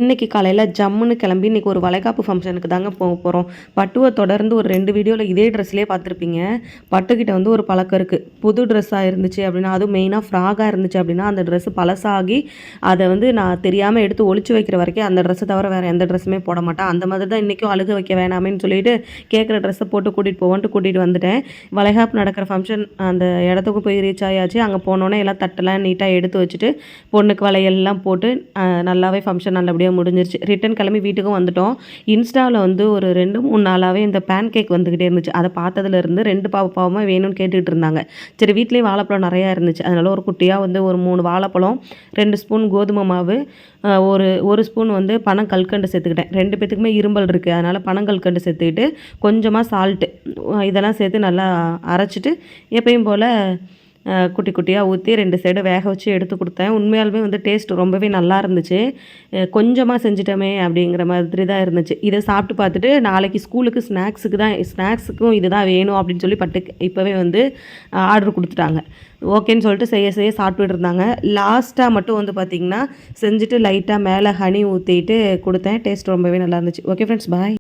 இன்னைக்கு காலையில ஜம்முன்னு கிளம்பி இன்னைக்கு ஒரு வளைகாப்பு ஃபங்க்ஷனுக்கு தாங்க போகிறோம். பட்டுவை தொடர்ந்து ஒரு 2 வீடியோவில் இதே ட்ரெஸ்லேயே பார்த்துருப்பீங்க. பட்டுக்கிட்ட வந்து ஒரு பழக்கம் இருக்குது. புது ட்ரெஸ்ஸாக இருந்துச்சு அப்படின்னா, அதுவும் மெயினாக ஃப்ராகாக இருந்துச்சு அப்படின்னா, அந்த ட்ரெஸ்ஸு பழசாகி அதை வந்து நான் தெரியாமல் எடுத்து ஒளிச்சு வைக்கிற வரைக்கும் அந்த ட்ரெஸ்ஸை தவிர வேறு எந்த ட்ரெஸ்ஸுமே போட மாட்டேன். அந்த மாதிரி தான் இன்றைக்கும் அழுக வைக்க வேணாமேன்னு சொல்லிட்டு கேட்குற ட்ரெஸ்ஸை போட்டு கூட்டிகிட்டு போவோன்ட்டு கூட்டிகிட்டு வந்துட்டேன். வளைகாப்பு நடக்கிற ஃபங்க்ஷன் அந்த இடத்துக்கு போய் ரீச் ஆயாச்சு. அங்கே போனோன்னே எல்லாம் தட்டெல்லாம் நீட்டாக எடுத்து வச்சுட்டு பொண்ணுக்கு வளையல்லாம் போட்டு நல்லாவே ஃபங்க்ஷன் நல்லபடியாக முடிஞ்சிருச்சு. ரிட்டன் கிளம்பி வீட்டுக்கும் வந்துட்டோம். இன்ஸ்டாவில் வந்து ஒரு 2-3 நாளாகவே இந்த பேன் கேக் வந்துக்கிட்டே இருந்துச்சு. அதை பார்த்ததுலேருந்து 2 பாவமாக வேணும்னு கேட்டுக்கிட்டு இருந்தாங்க. சரி, வீட்லேயே வாழைப்பழம் நிறையா இருந்துச்சு. அதனால் ஒரு குட்டியாக வந்து ஒரு 3 வாழைப்பழம், 2 ஸ்பூன் கோதுமை மாவு, ஒரு ஸ்பூன் வந்து பனங்கல்கண்டு சேர்த்துக்கிட்டேன். 2 பேத்துக்குமே இரும்பல் இருக்குது. அதனால் பனங்கல்கண்டு சேர்த்துக்கிட்டு கொஞ்சமாக சால்ட்டு இதெல்லாம் சேர்த்து நல்லா அரைச்சிட்டு எப்பயும் போல் குட்டி குட்டியாக ஊற்றி 2 சைடு வேக வச்சு எடுத்து கொடுத்தேன். உண்மையாலுமே வந்து டேஸ்ட் ரொம்பவே நல்லா இருந்துச்சு. கொஞ்சமாக செஞ்சிட்டோமே அப்படிங்கிற மாதிரி தான் இருந்துச்சு. இதை சாப்பிட்டு பார்த்துட்டு நாளைக்கு ஸ்கூலுக்கு ஸ்நாக்ஸுக்கும் இது தான் வேணும் அப்படின்னு சொல்லி இப்போவே வந்து ஆர்டர் கொடுத்துட்டாங்க. ஓகேன்னு சொல்லிட்டு செய்ய சாப்பிட்டுட்டு இருந்தாங்க. லாஸ்ட்டாக மட்டும் வந்து பார்த்திங்கன்னா செஞ்சுட்டு லைட்டாக மேலே ஹனி ஊற்றிட்டு கொடுத்தேன். டேஸ்ட் ரொம்பவே நல்லா இருந்துச்சு. ஓகே ஃப்ரெண்ட்ஸ், பாய்.